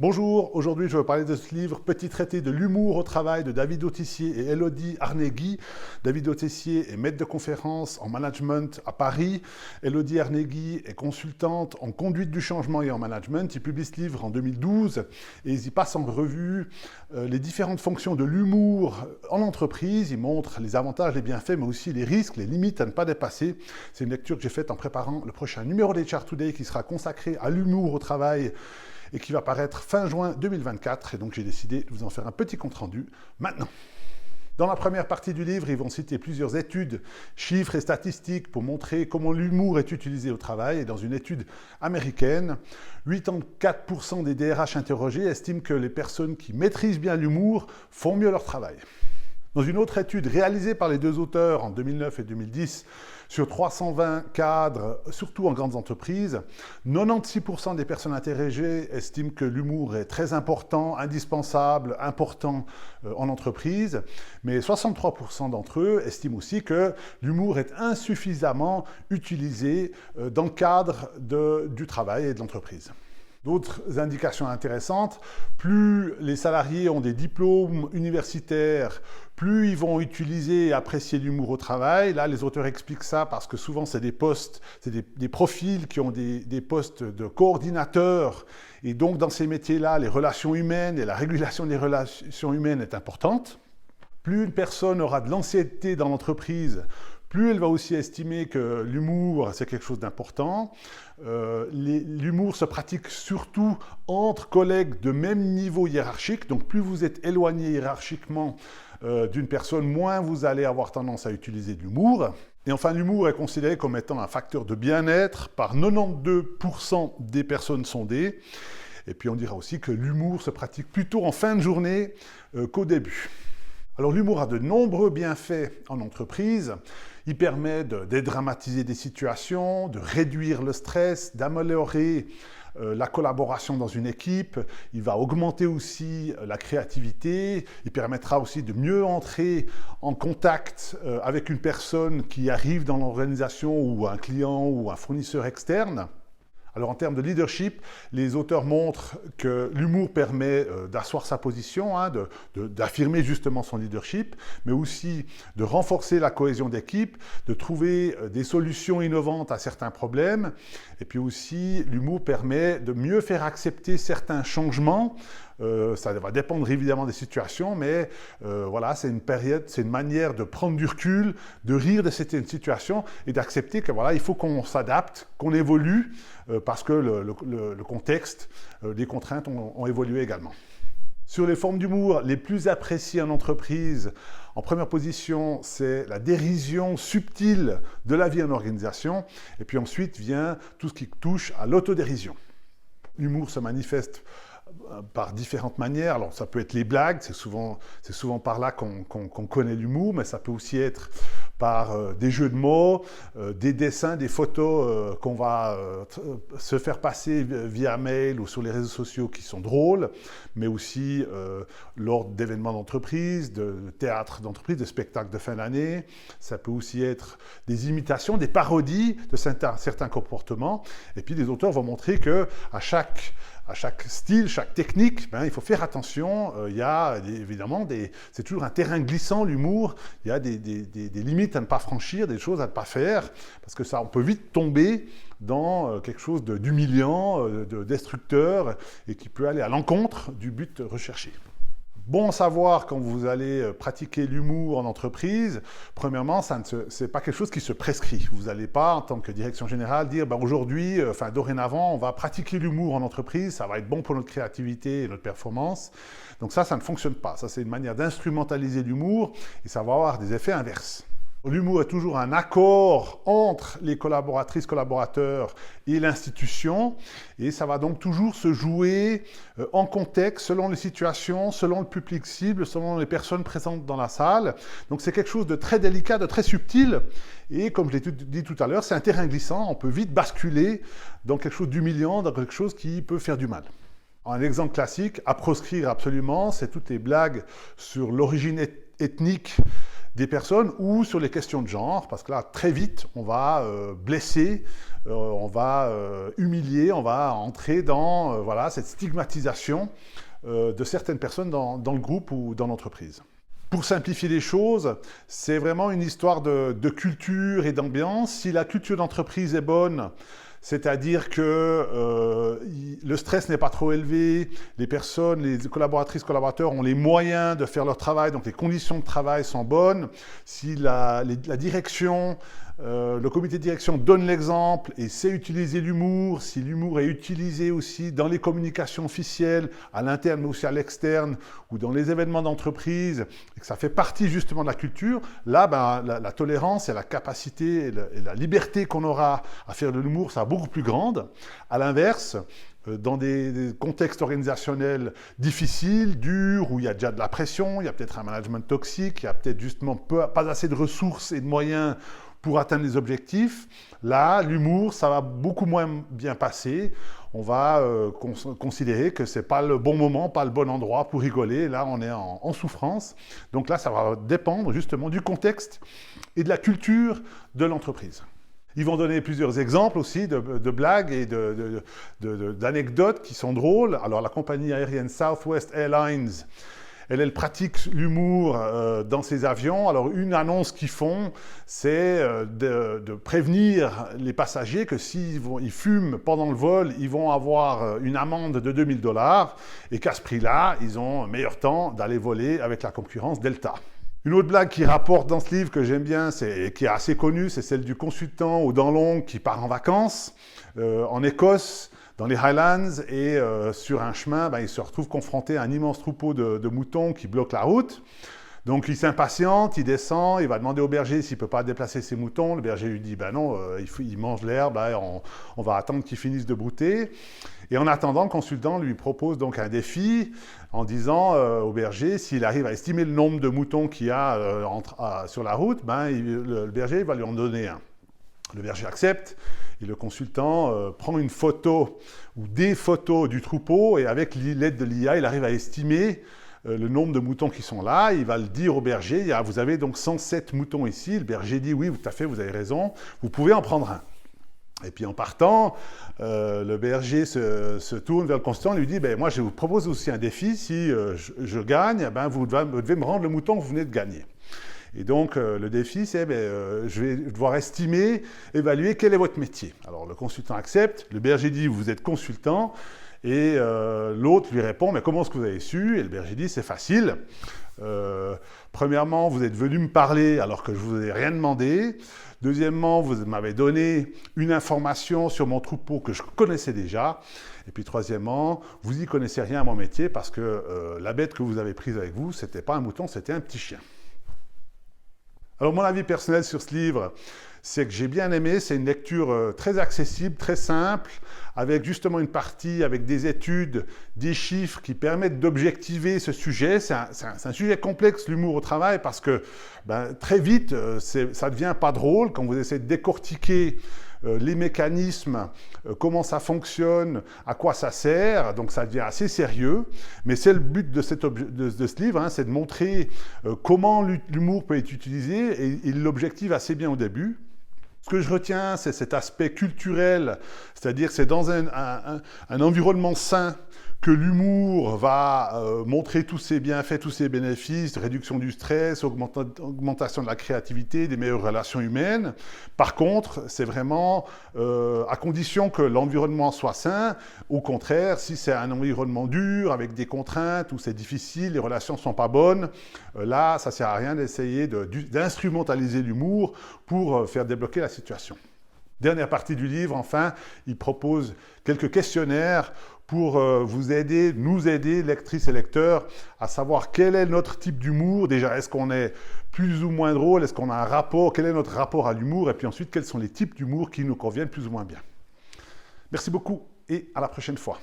Bonjour, aujourd'hui je vais vous parler de ce livre Petit traité de l'humour au travail de David Autissier et Élodie Arnegui. David Autissier est maître de conférence en management à Paris. Élodie Arnegui est consultante en conduite du changement et en management. Il publie ce livre en 2012 et ils y passent en revue les différentes fonctions de l'humour en entreprise. Il montre les avantages, les bienfaits, mais aussi les risques, les limites à ne pas dépasser. C'est une lecture que j'ai faite en préparant le prochain numéro d'HR Today qui sera consacré à l'humour au travail et qui va paraître fin juin 2024. Et donc j'ai décidé de vous en faire un petit compte-rendu maintenant. Dans la première partie du livre, ils vont citer plusieurs études, chiffres et statistiques pour montrer comment l'humour est utilisé au travail. Et dans une étude américaine, 84% des DRH interrogés estiment que les personnes qui maîtrisent bien l'humour font mieux leur travail. Dans une autre étude réalisée par les deux auteurs en 2009 et 2010 sur 320 cadres, surtout en grandes entreprises, 96% des personnes interrogées estiment que l'humour est très important, indispensable, important en entreprise, mais 63% d'entre eux estiment aussi que l'humour est insuffisamment utilisé dans le cadre du travail et de l'entreprise. D'autres indications intéressantes, plus les salariés ont des diplômes universitaires, plus ils vont utiliser et apprécier l'humour au travail. Là, les auteurs expliquent ça parce que souvent, c'est des postes, c'est des profils qui ont des postes de coordinateurs. Et donc, dans ces métiers-là, les relations humaines et la régulation des relations humaines est importante. Plus une personne aura de l'ancienneté dans l'entreprise, plus elle va aussi estimer que l'humour, c'est quelque chose d'important. L'humour se pratique surtout entre collègues de même niveau hiérarchique. Donc, plus vous êtes éloigné hiérarchiquement d'une personne, moins vous allez avoir tendance à utiliser de l'humour. Et enfin, l'humour est considéré comme étant un facteur de bien-être par 92% des personnes sondées. Et puis, on dira aussi que l'humour se pratique plutôt en fin de journée qu'au début. Alors l'humour a de nombreux bienfaits en entreprise. Il permet de dédramatiser des situations, de réduire le stress, d'améliorer la collaboration dans une équipe. Il va augmenter aussi la créativité. Il permettra aussi de mieux entrer en contact avec une personne qui arrive dans l'organisation ou un client ou un fournisseur externe. Alors en termes de leadership, les auteurs montrent que l'humour permet d'asseoir sa position, d'affirmer justement son leadership, mais aussi de renforcer la cohésion d'équipe, de trouver des solutions innovantes à certains problèmes. Et puis aussi, l'humour permet de mieux faire accepter certains changements. Ça va dépendre évidemment des situations, mais voilà, c'est une manière de prendre du recul, de rire de certaines situations et d'accepter que voilà, il faut qu'on s'adapte, qu'on évolue, parce que le contexte, les contraintes ont évolué également. Sur les formes d'humour les plus appréciées en entreprise, en première position, c'est la dérision subtile de la vie en organisation, et puis ensuite vient tout ce qui touche à l'autodérision. L'humour se manifeste par différentes manières. Alors ça peut être les blagues, c'est souvent par là qu'on connaît l'humour, mais ça peut aussi être par des jeux de mots, des dessins, des photos qu'on va se faire passer via mail ou sur les réseaux sociaux qui sont drôles, mais aussi lors d'événements d'entreprise, de théâtre d'entreprise, de spectacles de fin d'année. Ça peut aussi être des imitations, des parodies de certains comportements. Et puis les auteurs vont montrer que à chaque style, chaque technique, il faut faire attention. Il y a évidemment c'est toujours un terrain glissant, l'humour. Il y a des limites à ne pas franchir, des choses à ne pas faire, parce que on peut vite tomber dans quelque chose d'humiliant, de destructeur, et qui peut aller à l'encontre du but recherché. Bon à savoir quand vous allez pratiquer l'humour en entreprise, premièrement, ce n'est pas quelque chose qui se prescrit. Vous n'allez pas, en tant que direction générale, dire aujourd'hui, dorénavant, on va pratiquer l'humour en entreprise, ça va être bon pour notre créativité et notre performance. Donc ça ne fonctionne pas. Ça, c'est une manière d'instrumentaliser l'humour et ça va avoir des effets inverses. L'humour est toujours un accord entre les collaboratrices, collaborateurs et l'institution, et ça va donc toujours se jouer en contexte, selon les situations, selon le public cible, selon les personnes présentes dans la salle. Donc c'est quelque chose de très délicat, de très subtil, et comme je l'ai dit tout à l'heure, c'est un terrain glissant, on peut vite basculer dans quelque chose d'humiliant, dans quelque chose qui peut faire du mal. Un exemple classique, à proscrire absolument, c'est toutes les blagues sur l'origine ethnique des personnes ou sur les questions de genre, parce que là, très vite, on va blesser, on va humilier, on va entrer dans voilà, cette stigmatisation de certaines personnes dans le groupe ou dans l'entreprise. Pour simplifier les choses, c'est vraiment une histoire de culture et d'ambiance. Si la culture d'entreprise est bonne, c'est-à-dire que le stress n'est pas trop élevé, les personnes, les collaboratrices, collaborateurs ont les moyens de faire leur travail, donc les conditions de travail sont bonnes. Si la direction, le comité de direction donne l'exemple et sait utiliser l'humour, si l'humour est utilisé aussi dans les communications officielles, à l'interne mais aussi à l'externe, ou dans les événements d'entreprise, et que ça fait partie justement de la culture, là, ben, la tolérance et la capacité et la liberté qu'on aura à faire de l'humour, ça va beaucoup plus grande. À l'inverse, dans des contextes organisationnels difficiles, durs, où il y a déjà de la pression, il y a peut-être un management toxique, il y a peut-être justement pas assez de ressources et de moyens pour atteindre les objectifs. Là, l'humour, ça va beaucoup moins bien passer. On va considérer que ce n'est pas le bon moment, pas le bon endroit pour rigoler. Là, on est en souffrance. Donc là, ça va dépendre justement du contexte et de la culture de l'entreprise. Ils vont donner plusieurs exemples aussi de blagues et d'anecdotes qui sont drôles. Alors, la compagnie aérienne Southwest Airlines, elle pratique l'humour dans ses avions. Alors, une annonce qu'ils font, c'est de prévenir les passagers que s'ils fument pendant le vol, ils vont avoir une amende de 2 000 $ et qu'à ce prix-là, ils ont meilleur temps d'aller voler avec la concurrence Delta. Une autre blague qui rapporte dans ce livre que j'aime bien, et qui est assez connue, c'est celle du consultant aux dents longues qui part en vacances en Écosse, dans les Highlands, et sur un chemin, ben, il se retrouve confronté à un immense troupeau de moutons qui bloquent la route. Donc il s'impatiente, il descend, il va demander au berger s'il ne peut pas déplacer ses moutons. Le berger lui dit, ben non, il mange l'herbe, on va attendre qu'il finisse de brouter. Et en attendant, le consultant lui propose donc un défi en disant au berger, s'il arrive à estimer le nombre de moutons qu'il y a sur la route, ben, le berger va lui en donner un. Le berger accepte et le consultant prend une photo ou des photos du troupeau et avec l'aide de l'IA, il arrive à estimer le nombre de moutons qui sont là. Il va le dire au berger, vous avez donc 107 moutons ici. Le berger dit, oui, tout à fait, vous avez raison, vous pouvez en prendre un. Et puis en partant, le berger se tourne vers le consultant et lui dit, ben, moi je vous propose aussi un défi, si je gagne, ben, vous devez me rendre le mouton que vous venez de gagner. Et donc, le défi, c'est, je vais devoir évaluer quel est votre métier. Alors, le consultant accepte, le berger dit, vous êtes consultant, et l'autre lui répond, mais comment est-ce que vous avez su? Et le berger dit, c'est facile. Premièrement, vous êtes venu me parler alors que je ne vous ai rien demandé. Deuxièmement, vous m'avez donné une information sur mon troupeau que je connaissais déjà. Et puis troisièmement, vous n'y connaissez rien à mon métier parce que la bête que vous avez prise avec vous, ce n'était pas un mouton, c'était un petit chien. Alors, mon avis personnel sur ce livre, c'est que j'ai bien aimé. C'est une lecture très accessible, très simple, avec justement une partie avec des études, des chiffres qui permettent d'objectiver ce sujet. C'est un sujet complexe, l'humour au travail, parce que très vite, ça ne devient pas drôle quand vous essayez de décortiquer les mécanismes, comment ça fonctionne, à quoi ça sert, donc ça devient assez sérieux. Mais c'est le but de ce livre, hein, c'est de montrer comment l'humour peut être utilisé, et il l'objective assez bien au début. Ce que je retiens, c'est cet aspect culturel, c'est-à-dire que c'est dans un environnement sain que l'humour va montrer tous ses bienfaits, tous ses bénéfices, réduction du stress, augmentation de la créativité, des meilleures relations humaines. Par contre, c'est vraiment à condition que l'environnement soit sain. Au contraire, si c'est un environnement dur, avec des contraintes, où c'est difficile, les relations ne sont pas bonnes, là, ça ne sert à rien d'essayer d'instrumentaliser l'humour pour faire débloquer la situation. Dernière partie du livre, enfin, il propose quelques questionnaires pour vous aider, nous aider, lectrices et lecteurs, à savoir quel est notre type d'humour. Déjà, est-ce qu'on est plus ou moins drôle? Est-ce qu'on a un rapport? Quel est notre rapport à l'humour? Et puis ensuite, quels sont les types d'humour qui nous conviennent plus ou moins bien? Merci beaucoup et à la prochaine fois.